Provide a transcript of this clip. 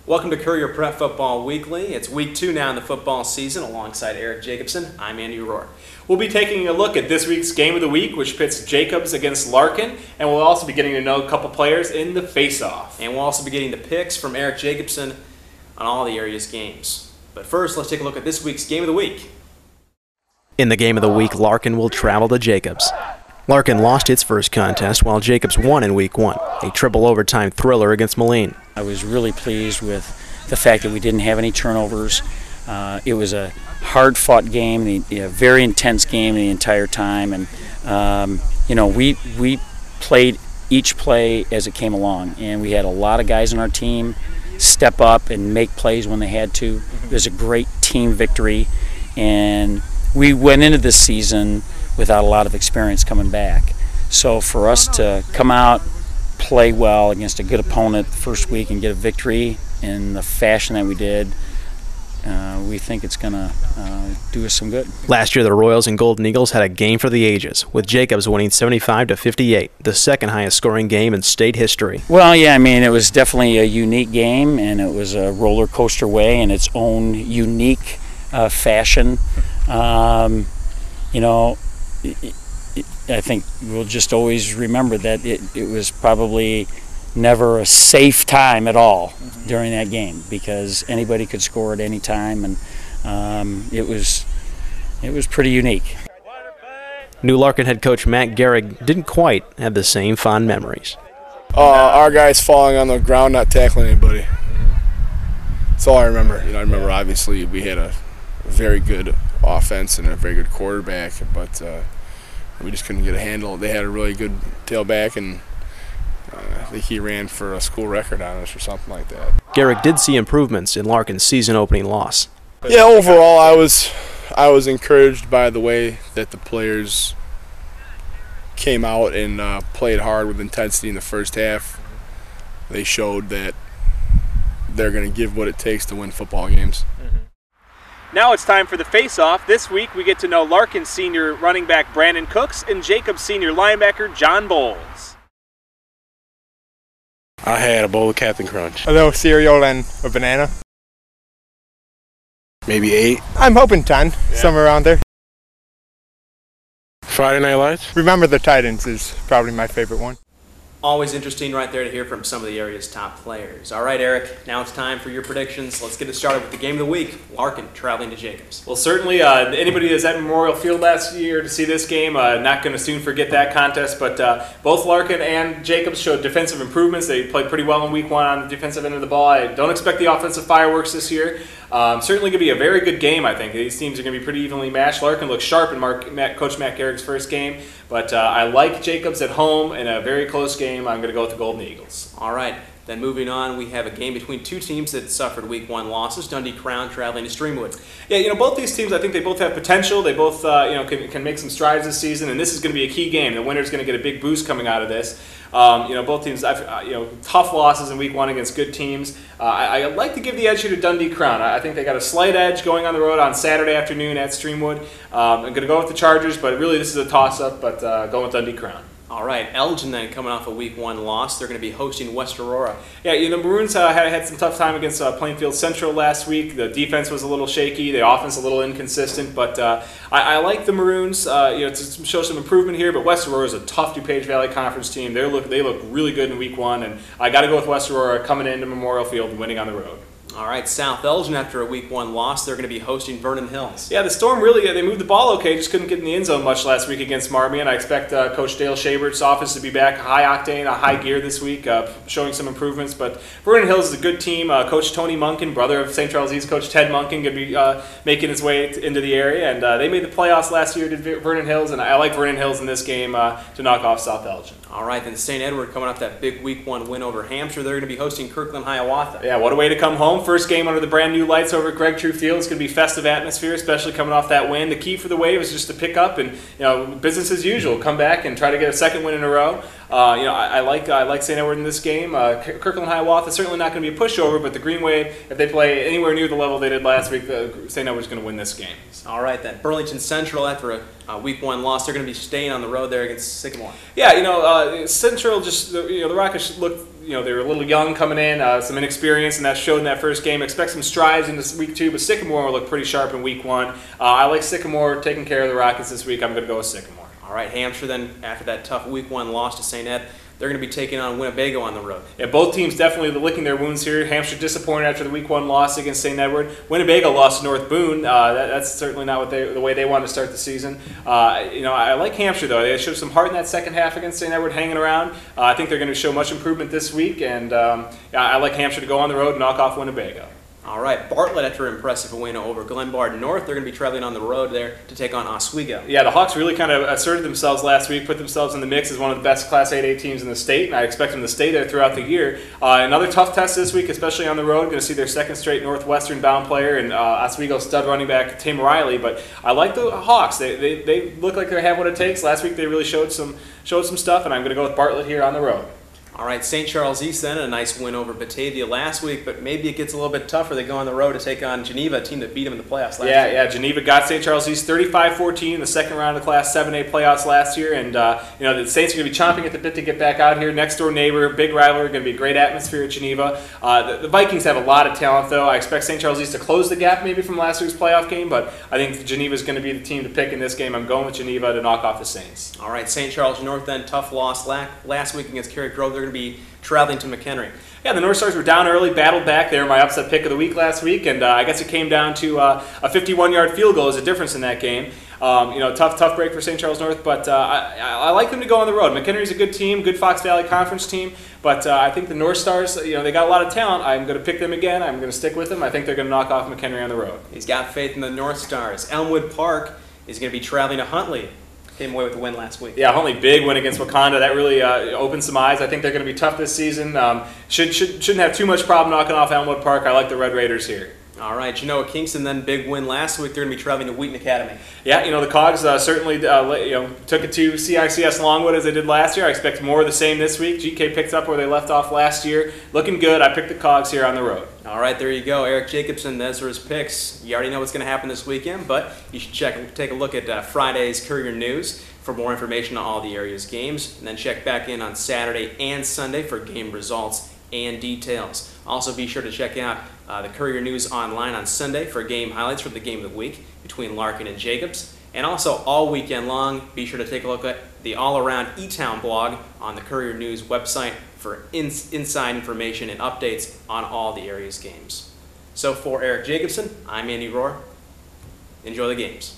Welcome to Courier Prep Football Weekly. It's week 2 now in the football season. Alongside Eric Jacobson, I'm Andy Rohr. We'll be taking a look at this week's game of the week, which pits Jacobs against Larkin, and we'll also be getting to know a couple players in the face-off. And we'll also be getting the picks from Eric Jacobson on all the area's games. But first, let's take a look at this week's game of the week. In the game of the week, Larkin will travel to Jacobs. Larkin lost its first contest, while Jacobs won in week 1, a triple overtime thriller against Moline. I was really pleased with the fact that we didn't have any turnovers. It was a hard-fought game, a very intense game the entire time, and we played each play as it came along, and we had a lot of guys on our team step up and make plays when they had to. It was a great team victory, and we went into this season without a lot of experience coming back. So for us to come out, play well against a good opponent the first week and get a victory in the fashion that we did, we think it's going to do us some good. Last year, the Royals and Golden Eagles had a game for the ages, with Jacobs winning 75-58, the second highest scoring game in state history. Well, yeah, I mean, it was definitely a unique game, and it was a roller coaster way in its own unique fashion. I think we'll just always remember that it was probably never a safe time at all during that game, because anybody could score at any time, and it was pretty unique. New Larkin head coach Matt Gehrig didn't quite have the same fond memories. Our guys falling on the ground, not tackling anybody. That's all I remember. I remember obviously we had a very good offense and a very good quarterback, but we just couldn't get a handle. They had a really good tailback, and I think he ran for a school record on us or something like that. Gehrig did see improvements in Larkin's season-opening loss. Yeah, overall, I was encouraged by the way that the players came out and played hard with intensity in the first half. They showed that they're going to give what it takes to win football games. Now it's time for the face-off. This week we get to know Larkin senior running back Brandon Cooks and Jacobs senior linebacker John Bowles. I had a bowl of Captain Crunch. A little cereal and a banana. Maybe 8. I'm hoping 10, somewhere around there. Friday Night Lights? Remember the Titans is probably my favorite one. Always interesting right there to hear from some of the area's top players. All right, Eric, now it's time for your predictions. Let's get it started with the game of the week, Larkin traveling to Jacobs. Well, certainly anybody that was at Memorial Field last year to see this game, not going to soon forget that contest, but both Larkin and Jacobs showed defensive improvements. They played pretty well in week 1 on the defensive end of the ball. I don't expect the offensive fireworks this year. Certainly going to be a very good game, I think. These teams are going to be pretty evenly matched. Larkin looks sharp in Coach Matt Gehrig's first game, but I like Jacobs at home in a very close game. I'm going to go with the Golden Eagles. All right, then moving on, we have a game between two teams that suffered week 1 losses. Dundee Crown traveling to Streamwood. Yeah, both these teams, I think they both have potential. They both, can make some strides this season, and this is going to be a key game. The winner's going to get a big boost coming out of this. Both teams, tough losses in week 1 against good teams. I like to give the edge here to Dundee Crown. I think they got a slight edge going on the road on Saturday afternoon at Streamwood. I'm going to go with the Chargers, but really this is a toss-up, but going with Dundee Crown. All right, Elgin then coming off a week 1 loss. They're going to be hosting West Aurora. Yeah, Maroons had some tough time against Plainfield Central last week. The defense was a little shaky, the offense a little inconsistent, but I like the Maroons. To show some improvement here, but West Aurora is a tough DuPage Valley Conference team. They look really good in week 1, and I got to go with West Aurora coming into Memorial Field and winning on the road. All right, South Elgin, after a week 1 loss, they're going to be hosting Vernon Hills. Yeah, the Storm really, they moved the ball okay, just couldn't get in the end zone much last week against Marmion. I expect Coach Dale Shabert's office to be back high octane, high gear this week, showing some improvements. But Vernon Hills is a good team. Coach Tony Munkin, brother of St. Charles East Coach Ted Munkin, going to be making his way into the area. And they made the playoffs last year, did Vernon Hills, and I like Vernon Hills in this game to knock off South Elgin. All right, then St. Edward coming off that big week 1 win over Hampshire. They're going to be hosting Kirkland Hiawatha. Yeah, what a way to come home. First game under the brand new lights over at Greg True Field. It's going to be festive atmosphere, especially coming off that win. The key for the Wave is just to pick up and business as usual. Come back and try to get a second win in a row. I like St. Edward in this game. Kirkland Hiawatha certainly not going to be a pushover, but the Green Wave, if they play anywhere near the level they did last week, St. Edward's going to win this game. All right, then Burlington Central, after a week 1 loss, they're going to be staying on the road there against Sycamore. Yeah, Central just the Rockets looked they were a little young coming in, some inexperience, and that showed in that first game. Expect some strides in this week 2, but Sycamore will look pretty sharp in week 1. I like Sycamore taking care of the Rockets this week. I'm going to go with Sycamore. All right, Hampshire then, after that tough week 1 loss to St. Ed, they're going to be taking on Winnebago on the road. Yeah, both teams definitely licking their wounds here. Hampshire disappointed after the week 1 loss against St. Edward. Winnebago lost to North Boone. That's certainly not the way they want to start the season. I like Hampshire, though. They showed some heart in that second half against St. Edward, hanging around. I think they're going to show much improvement this week, and I like Hampshire to go on the road and knock off Winnebago. All right, Bartlett, after an impressive win over Glenbard North, they're going to be traveling on the road there to take on Oswego. Yeah, the Hawks really kind of asserted themselves last week, put themselves in the mix as one of the best Class 8A teams in the state, and I expect them to stay there throughout the year. Another tough test this week, especially on the road. Going to see their second straight Northwestern-bound player and Oswego stud running back Tim Riley. But I like the Hawks. They look like they have what it takes. Last week they really showed some stuff, and I'm going to go with Bartlett here on the road. All right, St. Charles East then, a nice win over Batavia last week, but maybe it gets a little bit tougher. They go on the road to take on Geneva, a team that beat them in the playoffs last year. Yeah, Geneva got St. Charles East 35-14 in the second round of the Class 7A playoffs last year, and the Saints are going to be chomping at the bit to get back out here. Next door neighbor, big rivalry, going to be a great atmosphere at Geneva. The Vikings have a lot of talent, though. I expect St. Charles East to close the gap maybe from last week's playoff game, but I think Geneva is going to be the team to pick in this game. I'm going with Geneva to knock off the Saints. All right, St. Charles North then, tough loss last week against Cary Grove. They're going to be traveling to McHenry. Yeah, the North Stars were down early, battled back. They were my upset pick of the week last week, and I guess it came down to a 51-yard field goal as a difference in that game. Tough break for St. Charles North, but I like them to go on the road. McHenry's a good team, good Fox Valley Conference team, but I think the North Stars, they got a lot of talent. I'm going to pick them again. I'm going to stick with them. I think they're going to knock off McHenry on the road. He's got faith in the North Stars. Elmwood Park is going to be traveling to Huntley. Came away with the win last week. Yeah, Huntley, big win against Wakanda. That really opened some eyes. I think they're going to be tough this season. Shouldn't have too much problem knocking off Elmwood Park. I like the Red Raiders here. All right, Genoa Kingston then, big win last week. They're going to be traveling to Wheaton Academy. Yeah, the Cogs certainly took it to CICS Longwood as they did last year. I expect more of the same this week. GK picks up where they left off last year. Looking good. I picked the Cogs here on the road. All right, there you go. Eric Jacobson, those are his picks. You already know what's going to happen this weekend, but you should take a look at Friday's Courier News for more information on all the area's games, and then check back in on Saturday and Sunday for game results and details. Also, be sure to check out the Courier News online on Sunday for game highlights from the game of the week between Larkin and Jacobs. And also, all weekend long, be sure to take a look at the all-around E-Town blog on the Courier News website for inside information and updates on all the area's games. So for Eric Jacobson, I'm Andy Rohr. Enjoy the games.